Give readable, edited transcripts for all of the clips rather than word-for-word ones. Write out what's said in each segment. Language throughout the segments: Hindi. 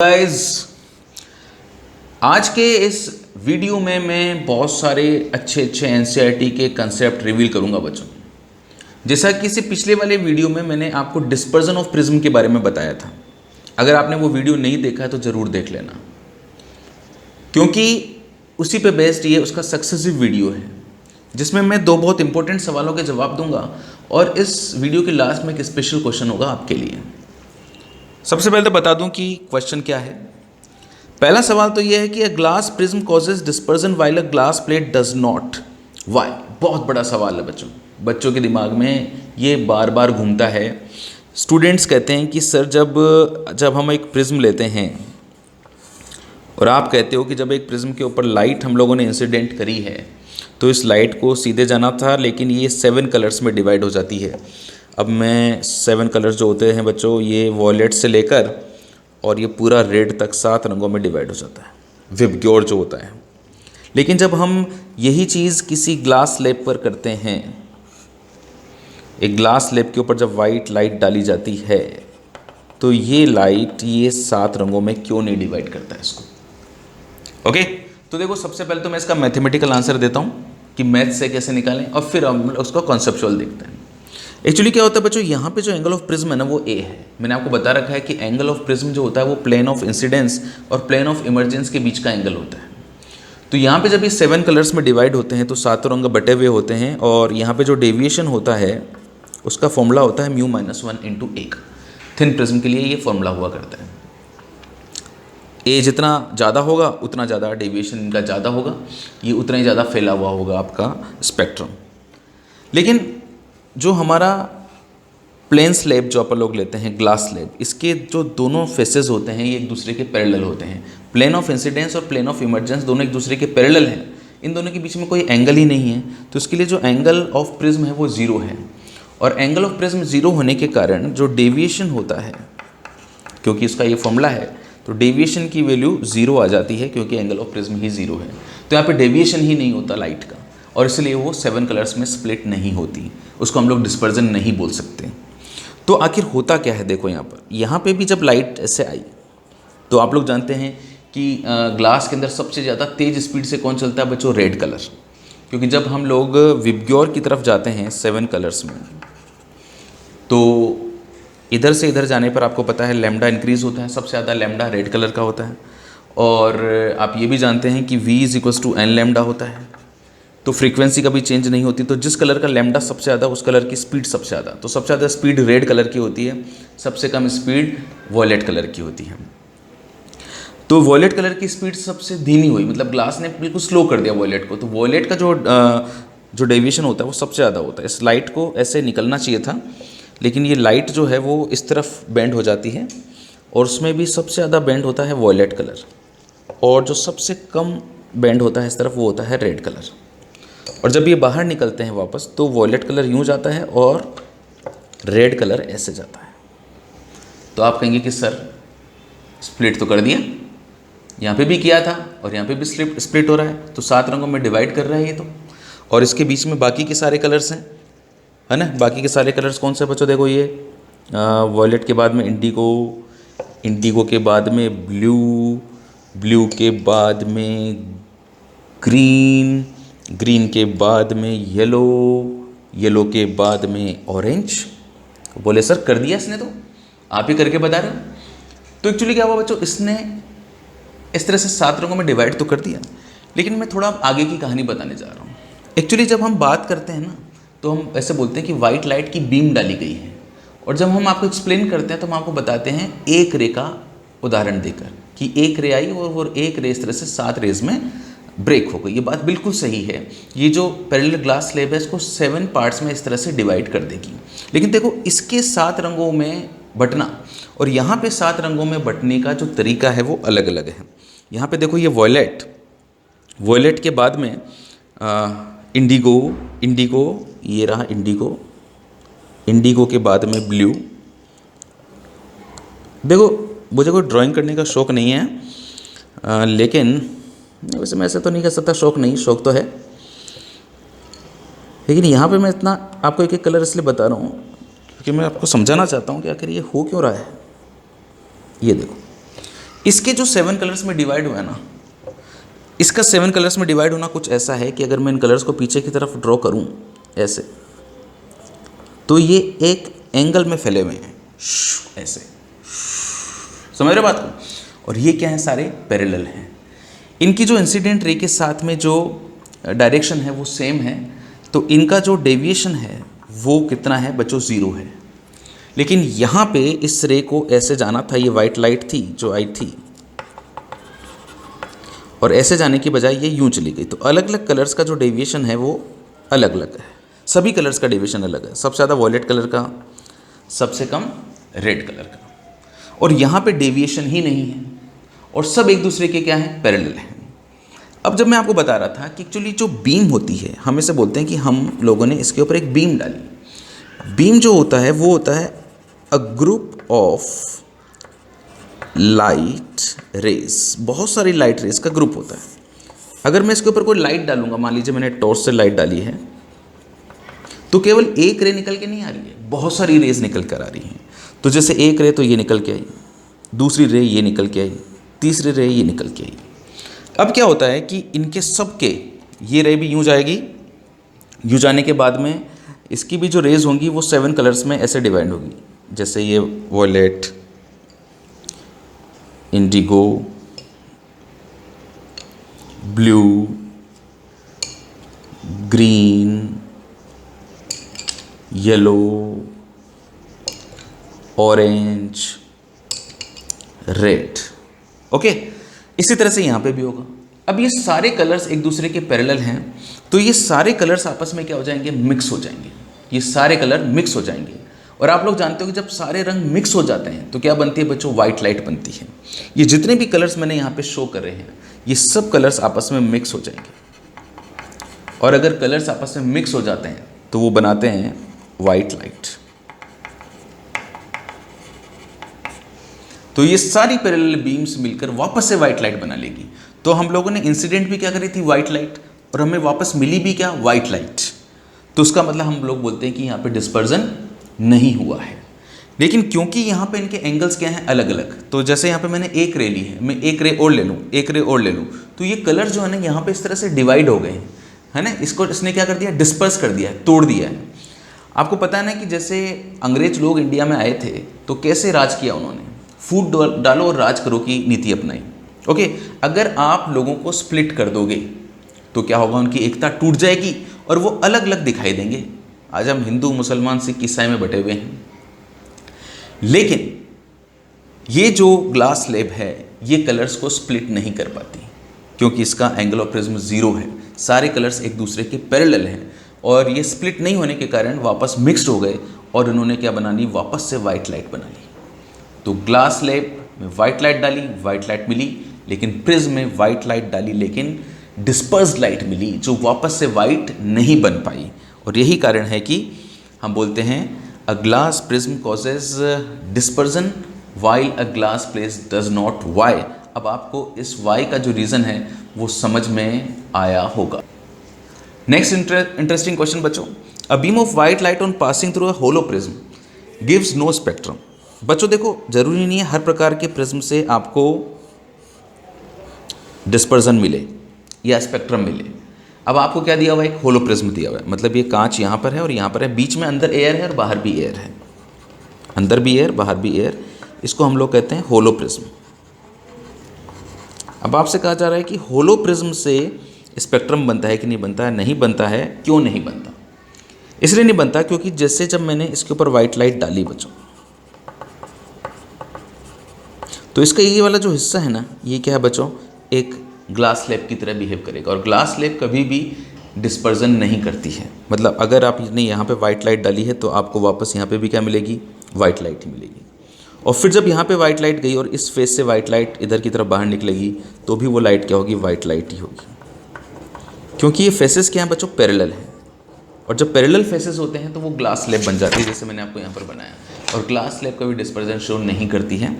गाइस, आज के इस वीडियो में मैं बहुत सारे अच्छे एनसीईआरटी के कंसेप्ट रिवील करूंगा बच्चों। जैसा कि इससे पिछले वाले वीडियो में मैंने आपको डिस्पर्जन ऑफ प्रिज्म के बारे में बताया था। अगर आपने वो वीडियो नहीं देखा है तो ज़रूर देख लेना, क्योंकि उसी पे बेस्ड ये उसका सक्सेसिव वीडियो है, जिसमें मैं दो बहुत इंपॉर्टेंट सवालों के जवाब दूंगा और इस वीडियो के लास्ट में एक स्पेशल क्वेश्चन होगा आपके लिए। सबसे पहले तो बता दूं कि क्वेश्चन क्या है। पहला सवाल तो यह है कि a glass prism causes dispersion while a glass plate does not. Why? बहुत बड़ा सवाल है बच्चों के दिमाग में ये बार बार घूमता है। स्टूडेंट्स कहते हैं कि सर जब हम एक प्रिज्म लेते हैं और आप कहते हो कि जब एक प्रिज्म के ऊपर लाइट हम लोगों ने इंसिडेंट करी है तो इस लाइट को सीधे जाना था, लेकिन ये 7 कलर्स में डिवाइड हो जाती है। अब मैं 7 कलर्स जो होते हैं बच्चों, ये वॉयलेट से लेकर और ये पूरा रेड तक 7 रंगों में डिवाइड हो जाता है, विबग्योर जो होता है। लेकिन जब हम यही चीज़ किसी ग्लास स्लैब पर करते हैं, एक ग्लास स्लैब के ऊपर जब वाइट लाइट डाली जाती है तो ये लाइट ये 7 रंगों में क्यों नहीं डिवाइड करता है इसको। ओके, तो देखो, सबसे पहले तो मैं इसका मैथमेटिकल आंसर देता हूँ कि मैथ से कैसे निकालें, और फिर हम उसको कॉन्सेप्चुअल देखते हैं। एक्चुअली क्या होता है बच्चों, यहाँ पे जो एंगल ऑफ प्रिज्म है ना वो ए है। मैंने आपको बता रखा है कि एंगल ऑफ प्रिज्म जो होता है वो प्लेन ऑफ इंसिडेंस और प्लेन ऑफ इमर्जेंस के बीच का एंगल होता है। तो यहाँ पे जब ये 7 कलर्स में डिवाइड होते हैं तो 7 रंग बटे हुए होते हैं, और यहाँ पे जो डेविएशन होता है उसका फॉर्मूला होता है μ-1 इंटू 1। थिन प्रिज्म के लिए ये फॉर्मूला हुआ करता है। ए जितना ज़्यादा होगा उतना ज़्यादा डेविएशन इनका ज़्यादा होगा, ये उतना ही ज़्यादा फैला हुआ होगा आपका स्पेक्ट्रम। लेकिन जो हमारा प्लेन स्लैब जो अपन लोग लेते हैं, ग्लास स्लैब, इसके जो दोनों फेसेस होते हैं ये एक दूसरे के पैरेलल होते हैं। प्लेन ऑफ इंसिडेंस और प्लेन ऑफ इमर्जेंस दोनों एक दूसरे के पैरेलल हैं। इन दोनों के बीच में कोई एंगल ही नहीं है, तो इसके लिए जो एंगल ऑफ प्रिज्म है वो ज़ीरो है। और एंगल ऑफ प्रिज्म ज़ीरो होने के कारण जो डेविएशन होता है, क्योंकि इसका ये फॉर्मूला है, तो डेविएशन की वैल्यू ज़ीरो आ जाती है, क्योंकि angle of prism he zero है। तो यहाँ पे डेविएशन ही नहीं होता लाइट का, और इसलिए वो 7 कलर्स में स्प्लिट नहीं होती। उसको हम लोग डिस्पर्जन नहीं बोल सकते। तो आखिर होता क्या है, देखो यहाँ पे भी जब लाइट ऐसे आई तो आप लोग जानते हैं कि ग्लास के अंदर सबसे ज़्यादा तेज़ स्पीड से कौन चलता है बच्चों? Red colour. क्योंकि जब हम लोग विबग्योर की तरफ जाते हैं 7 कलर्स में, तो इधर से इधर जाने पर आपको पता है लैम्डा इंक्रीज़ होता है, सबसे ज़्यादा लैम्डा रेड कलर का होता है। और आप ये भी जानते हैं कि V = n लैम्डा होता है, तो फ्रीक्वेंसी कभी चेंज नहीं होती। तो जिस कलर का लैम्डा सबसे ज़्यादा उस कलर की स्पीड सबसे ज़्यादा। तो सबसे ज़्यादा स्पीड रेड कलर की होती है, सबसे कम स्पीड वॉयलेट कलर की होती है। तो वॉयलेट कलर की स्पीड सबसे धीमी हुई, मतलब ग्लास ने बिल्कुल स्लो कर दिया वॉयलेट को। तो वॉयलेट का जो डेविएशन होता है वो सबसे ज़्यादा होता है। इस लाइट को ऐसे निकलना चाहिए था, लेकिन ये लाइट जो है वो इस तरफ बेंड हो जाती है, और उसमें भी सबसे ज़्यादा बेंड होता है वॉयलेट कलर, और जो सबसे कम बेंड होता है इस तरफ वो होता है रेड कलर। और जब ये बाहर निकलते हैं वापस तो वॉयलेट कलर यूँ जाता है और रेड कलर ऐसे जाता है। तो आप कहेंगे कि सर स्प्लिट तो कर दिया, यहाँ पे भी किया था और यहाँ पे भी स्प्लिट हो रहा है, तो 7 रंगों में डिवाइड कर रहा है ये तो। और इसके बीच में बाकी के सारे कलर्स हैं, है ना। बाकी के सारे कलर्स कौन से बच्चों? देखो, ये वॉयलेट के बाद में इंडिगो, इंडिगो के बाद में ब्लू, ब्लू के बाद में ग्रीन, ग्रीन के बाद में येलो, येलो के बाद में ऑरेंज। बोले सर कर दिया इसने, तो आप ही करके बता रहे हो। तो एक्चुअली क्या हुआ बच्चों, इसने इस तरह से 7 रंगों में डिवाइड तो कर दिया, लेकिन मैं थोड़ा आगे की कहानी बताने जा रहा हूँ। एक्चुअली जब हम बात करते हैं ना तो हम ऐसे बोलते हैं कि वाइट लाइट की बीम डाली गई है, और जब हम आपको एक्सप्लेन करते हैं तो हम आपको बताते हैं एक रे का उदाहरण देकर कि एक रे आई और वो एक रे इस तरह से 7 रेज में ब्रेक हो गई। ये बात बिल्कुल सही है। ये जो पैरेलल ग्लास स्लैब है इसको 7 पार्ट्स में इस तरह से डिवाइड कर देगी। लेकिन देखो, इसके 7 रंगों में बंटना और यहाँ पे 7 रंगों में बंटने का जो तरीका है वो अलग अलग है। यहाँ पे देखो, ये वॉयलेट, वॉयलेट के बाद में इंडिगो, इंडिगो, ये रहा इंडिगो, इंडिगो के बाद में ब्लू। देखो, मुझे कोई ड्राइंग करने का शौक़ नहीं है, लेकिन वैसे मैं ऐसे तो नहीं कह सकता शौक़ नहीं, शौक़ तो है। लेकिन यहाँ पे मैं इतना आपको एक एक कलर इसलिए बता रहा हूँ क्योंकि मैं आपको समझाना चाहता हूँ कि आखिर ये हो क्यों रहा है। ये देखो, इसके जो 7 कलर्स में डिवाइड हुआ है ना, इसका 7 कलर्स में डिवाइड होना कुछ ऐसा है कि अगर मैं इन कलर्स को पीछे की तरफ ड्रॉ करूं ऐसे, तो ये एक एंगल में फैले हुए हैं ऐसे, समझ रहे बात को। और ये क्या है, सारे पैरेलल हैं। इनकी जो इंसिडेंट रे के साथ में जो डायरेक्शन है वो सेम है, तो इनका जो डेविएशन है वो कितना है बच्चों, 0 है। लेकिन यहाँ पे इस रे को ऐसे जाना था, ये वाइट लाइट थी जो आई थी, और ऐसे जाने की बजाय ये यूं चली गई। तो अलग अलग कलर्स का जो डेविएशन है वो अलग अलग है, सभी कलर्स का डेविएशन अलग है। सबसे ज़्यादा वॉयलेट कलर का, सबसे कम रेड कलर का, और यहाँ पे डेविएशन ही नहीं है, और सब एक दूसरे के क्या है, पैरेलल हैं। अब जब मैं आपको बता रहा था कि एक्चुअली जो बीम होती है, हम इसे बोलते हैं कि हम लोगों ने इसके ऊपर एक बीम डाली। बीम जो होता है वो होता है a group of light rays, बहुत सारी लाइट रेज का ग्रुप होता है। अगर मैं इसके ऊपर कोई लाइट डालूंगा, मान लीजिए मैंने टॉर्च से लाइट डाली है, तो केवल एक रे निकल के नहीं आ रही है, बहुत सारी रेज निकल कर आ रही हैं। तो जैसे एक रे तो ये निकल के आई, दूसरी रे ये निकल के आई, तीसरी रे ये निकल के आई। अब क्या होता है कि इनके सबके, ये रे भी यूँ जाएगी, यूँ जाने के बाद में इसकी भी जो रेज होंगी वो 7 कलर्स में ऐसे डिवाइड होगी। जैसे ये violet, indigo, blue, green, yellow, orange, red. Okay, इसी तरह से यहाँ पे भी होगा। अब ये सारे कलर्स एक दूसरे के पैरेलल हैं, तो ये सारे कलर्स आपस में क्या हो जाएंगे, मिक्स हो जाएंगे। ये सारे कलर मिक्स हो जाएंगे, और आप लोग जानते हो कि जब सारे रंग मिक्स हो जाते हैं तो क्या बनती है बच्चों, वाइट लाइट बनती है। ये जितने भी कलर्स मैंने यहाँ पे शो कर रहे हैं, ये सब कलर्स आपस में मिक्स हो जाएंगे, और अगर कलर्स आपस में मिक्स हो जाते हैं तो वो बनाते हैं वाइट लाइट। तो ये सारी पैरेलल बीम्स मिलकर वापस से वाइट लाइट बना लेगी। तो हम लोगों ने इंसिडेंट भी क्या करी थी, वाइट लाइट, और हमें वापस मिली भी क्या, वाइट लाइट। तो उसका मतलब हम लोग बोलते हैं कि यहाँ पे डिस्पर्जन नहीं हुआ है। लेकिन क्योंकि यहाँ पे इनके एंगल्स क्या हैं, अलग अलग, तो जैसे यहाँ पे मैंने एक रे ली है, मैं एक रे और ले लूँ, एक रे और ले लूँ, तो ये कलर जो है ना यहाँ पे इस तरह से डिवाइड हो गए हैं, है ना। इसको इसने क्या कर दिया, डिस्पर्स कर दिया है, तोड़ दिया है। आपको पता है ना कि जैसे अंग्रेज लोग इंडिया में आए थे तो कैसे राज किया उन्होंने, फूट डालो और राज करो की नीति अपनाई। ओके, अगर आप लोगों को स्प्लिट कर दोगे तो क्या होगा, उनकी एकता टूट जाएगी और वो अलग अलग दिखाई देंगे। आज हम हिंदू, मुसलमान, सिख, ईसाई में बटे हुए हैं, लेकिन ये जो ग्लास स्लैब है ये कलर्स को स्प्लिट नहीं कर पाती, क्योंकि इसका एंगल ऑफ प्रिज्म 0 है। सारे कलर्स एक दूसरे के पैरेलल हैं, और ये स्प्लिट नहीं होने के कारण वापस मिक्स्ड हो गए, और उन्होंने क्या बना ली, वापस से वाइट लाइट बना ली। तो ग्लास स्लैब में वाइट लाइट डाली, वाइट लाइट मिली, लेकिन प्रिज्म में वाइट लाइट डाली लेकिन डिस्पर्स्ड लाइट मिली, जो वापस से वाइट नहीं बन पाई। और यही कारण है कि हम बोलते हैं a glass prism causes dispersion while a glass place does not. Why, अब आपको इस वाई का जो रीज़न है वो समझ में आया होगा। नेक्स्ट इंटरेस्टिंग क्वेश्चन बच्चों, a beam of white light on passing through a hollow prism gives no spectrum. बच्चों देखो, जरूरी नहीं है हर प्रकार के प्रिज्म से आपको डिस्पर्जन मिले या स्पेक्ट्रम मिले। अब आपको क्या दिया हुआ है, एक होलो प्रिज्म दिया हुआ है, मतलब ये कांच यहाँ पर है और यहाँ पर है, बीच में अंदर एयर है और बाहर भी एयर है, अंदर भी एयर बाहर भी एयर, इसको हम लोग कहते हैं होलो प्रिज्म। अब आपसे कहा जा रहा है कि होलो प्रिज्म से स्पेक्ट्रम बनता है कि नहीं बनता है, नहीं बनता है। क्यों नहीं बनता? इसलिए नहीं बनता क्योंकि जैसे जब मैंने इसके ऊपर वाइट लाइट डाली बच्चों, तो इसका ये वाला जो हिस्सा है ना, ये क्या है बच्चों, एक ग्लास स्लैब की तरह बिहेव करेगा, और ग्लास स्लैब कभी भी डिस्पर्जन नहीं करती है। मतलब अगर आपने यहाँ पे वाइट लाइट डाली है तो आपको वापस यहाँ पे भी क्या मिलेगी, वाइट लाइट ही मिलेगी। और फिर जब यहाँ पे वाइट लाइट गई और इस फेस से वाइट लाइट इधर की तरफ बाहर निकलेगी तो भी वो लाइट क्या होगी, वाइट लाइट ही होगी, क्योंकि ये फेसेस क्या हैं बच्चों, पैरेलल हैं। और जब पैरेलल फेसेस होते हैं तो वो ग्लास स्लैब बन जाती है, जैसे मैंने आपको यहाँ पर बनाया। और ग्लास स्लैब कभी डिस्पर्जन शो नहीं करती है,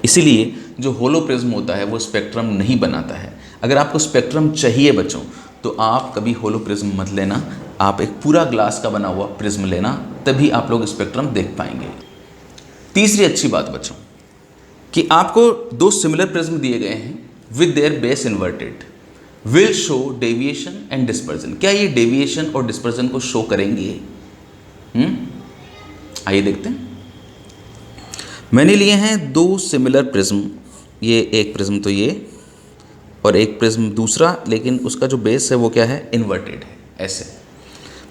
इसीलिए जो होलो प्रिज्म होता है वो स्पेक्ट्रम नहीं बनाता है। अगर आपको स्पेक्ट्रम चाहिए बच्चों तो आप कभी होलो प्रिज्म मत लेना, आप एक पूरा ग्लास का बना हुआ प्रिज्म लेना, तभी आप लोग स्पेक्ट्रम देख पाएंगे। तीसरी अच्छी बात बच्चों कि आपको दो सिमिलर प्रिज्म दिए गए हैं with their base inverted, will show deviation and dispersion. क्या ये डेविएशन और डिस्पर्जन को शो करेंगे? आइए देखते हैं। मैंने लिए हैं दो सिमिलर प्रिज्म, ये एक प्रिज्म तो ये और एक प्रिज्म दूसरा, लेकिन उसका जो बेस है वो क्या है? इन्वर्टेड है। ऐसे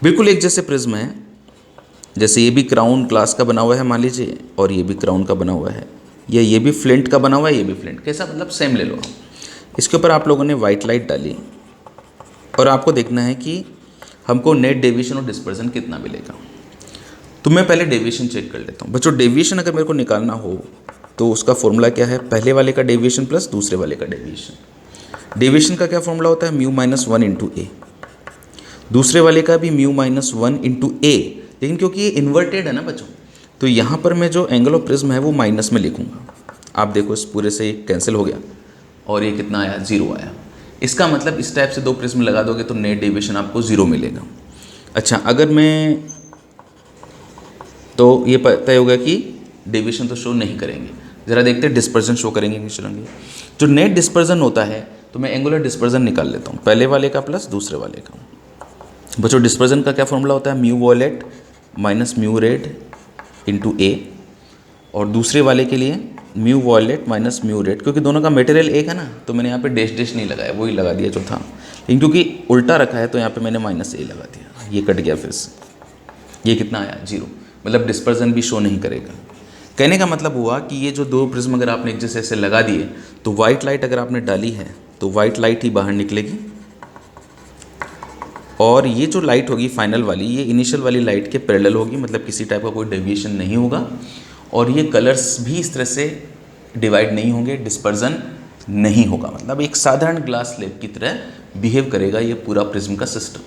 बिल्कुल एक जैसे प्रिज्म है, जैसे ये भी क्राउन ग्लास का बना हुआ है मान लीजिए, और ये भी क्राउन का बना हुआ है, या ये भी फ्लिंट का बना हुआ है, ये भी फ्लिंट। कैसा? मतलब सेम ले लो। इसके ऊपर आप लोगों ने वाइट लाइट डाली और आपको देखना है कि हमको नेट डेविएशन और डिस्पर्जन कितना मिलेगा। तो मैं पहले डेविएशन चेक कर लेता हूँ। बच्चों डेविएशन अगर मेरे को निकालना हो तो उसका फॉर्मूला क्या है? पहले वाले का डेविएशन प्लस दूसरे वाले का डेविएशन। डेविएशन का क्या फॉर्मूला होता है? म्यू माइनस 1 इंटू ए। दूसरे वाले का भी म्यू माइनस 1 इंटू ए, लेकिन क्योंकि ये इन्वर्टेड है ना बच्चों, तो यहाँ पर मैं जो एंगल ऑफ प्रिज्म है वो माइनस में लिखूँगा। आप देखो इस पूरे से कैंसिल हो गया और ये कितना आया? 0 आया। इसका मतलब इस टाइप से दो प्रिज्म लगा दोगे तो नेट डेविएशन आपको 0 मिलेगा। अच्छा, अगर मैं तो ये तय होगा कि डेविएशन तो शो नहीं करेंगे। ज़रा देखते हैं डिस्पर्जन शो करेंगे कि चलेंगे। जो नेट डिस्पर्जन होता है तो मैं एंगुलर डिस्पर्जन निकाल लेता हूँ, पहले वाले का प्लस दूसरे वाले का। बच्चों डिस्पर्जन का क्या फॉर्मूला होता है? Mu violet minus mu red into A, और दूसरे वाले के लिए mu violet minus mu red. क्योंकि दोनों का मटेरियल एक है ना, तो मैंने यहाँ पे डैश नहीं लगाया, वही लगा दिया जो था। लेकिन क्योंकि उल्टा रखा है तो यहाँ पे मैंने माइनस ए लगा दिया, ये कट गया फिर से। ये कितना आया? 0। मतलब डिस्पर्जन भी शो नहीं करेगा। कहने का मतलब हुआ कि ये जो दो प्रिज्म अगर आपने एक जैसे ऐसे लगा दिए तो वाइट लाइट अगर आपने डाली है तो वाइट लाइट ही बाहर निकलेगी, और ये जो लाइट होगी फाइनल वाली, ये इनिशियल वाली लाइट के पैरेलल होगी, मतलब किसी टाइप का कोई डेविएशन नहीं होगा। और ये कलर्स भी इस तरह से डिवाइड नहीं होंगे, डिस्पर्जन नहीं होगा। मतलब एक साधारण ग्लास स्लेब की तरह बिहेव करेगा ये पूरा प्रिज्म का सिस्टम।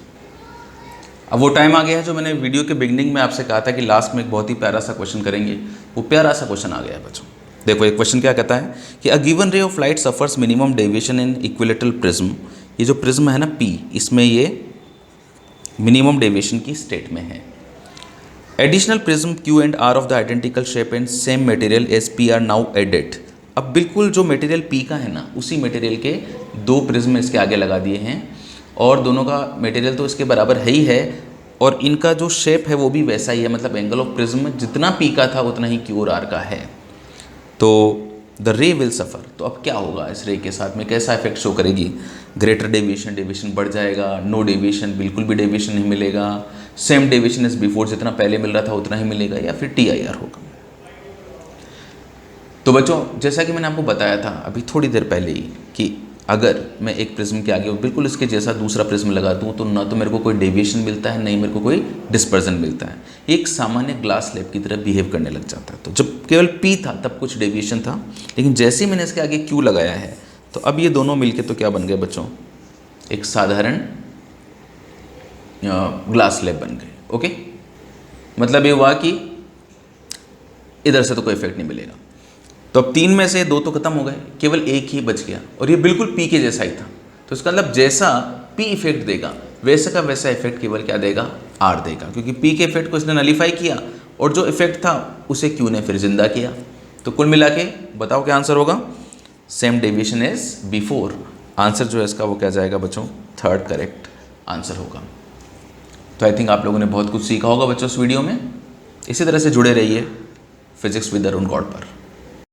अब वो टाइम आ गया है जो मैंने वीडियो के बिगनिंग में आपसे कहा था कि लास्ट में एक बहुत ही प्यारा सा क्वेश्चन करेंगे। वो प्यारा सा क्वेश्चन आ गया है बच्चों। देखो एक क्वेश्चन क्या कहता है कि a given ray of light suffers minimum deviation in equilateral prism. ये जो प्रिज्म है ना P, इसमें ये मिनिमम डेविएशन की स्टेट में है। Additional prism Q and R of the identical shape and same material as P are now added. अब बिल्कुल जो मटेरियल P का है ना, उसी मटेरियल के दो प्रिज्म इसके आगे लगा दिए हैं, और दोनों का मटेरियल तो इसके बराबर है ही है, और इनका जो शेप है वो भी वैसा ही है। मतलब एंगल ऑफ प्रिज्म जितना P का था उतना ही Q और R का है। तो द रे विल सफ़र। तो अब क्या होगा इस रे के साथ में? कैसा इफेक्ट शो करेगी? ग्रेटर डेविएशन, डेविएशन बढ़ जाएगा। नो डेविएशन, बिल्कुल भी डेविएशन नहीं मिलेगा। सेम डेविएशन इज बिफोर, जितना पहले मिल रहा था उतना ही मिलेगा, या फिर TIR होगा। तो बच्चों जैसा कि मैंने आपको बताया था अभी थोड़ी देर पहले ही कि अगर मैं एक प्रिज्म के आगे बिल्कुल इसके जैसा दूसरा प्रिज्म लगा दूँ तो ना तो मेरे को कोई डेविएशन मिलता है, नहीं मेरे को कोई डिस्पर्जन मिलता है। एक सामान्य ग्लास स्लेब की तरह बिहेव करने लग जाता है। तो जब केवल P था तब कुछ डेविएशन था, लेकिन जैसे ही मैंने इसके आगे Q लगाया है तो अब ये दोनों मिलके तो क्या बन गए बच्चों? एक साधारण ग्लास स्लेब बन गए। ओके, मतलब ये हुआ कि इधर से तो कोई इफेक्ट नहीं मिलेगा। तो अब 3 में से 2 तो खत्म हो गए, केवल एक ही बच गया, और ये बिल्कुल P के जैसा ही था। तो इसका मतलब जैसा P इफेक्ट देगा वैसा का वैसा इफेक्ट केवल क्या देगा? R देगा, क्योंकि P के इफेक्ट को इसने नलीफाई किया और जो इफेक्ट था उसे Q ने फिर जिंदा किया। तो कुल मिला के बताओ क्या आंसर होगा? Same deviation as before. Answer जो है इसका वो क्या जाएगा बच्चों? 3rd करेक्ट आंसर होगा। तो आई थिंक आप लोगों ने बहुत कुछ सीखा होगा बच्चों इस वीडियो में। इसी तरह से जुड़े रहिए फिजिक्स विद अरुण गौड़ पर।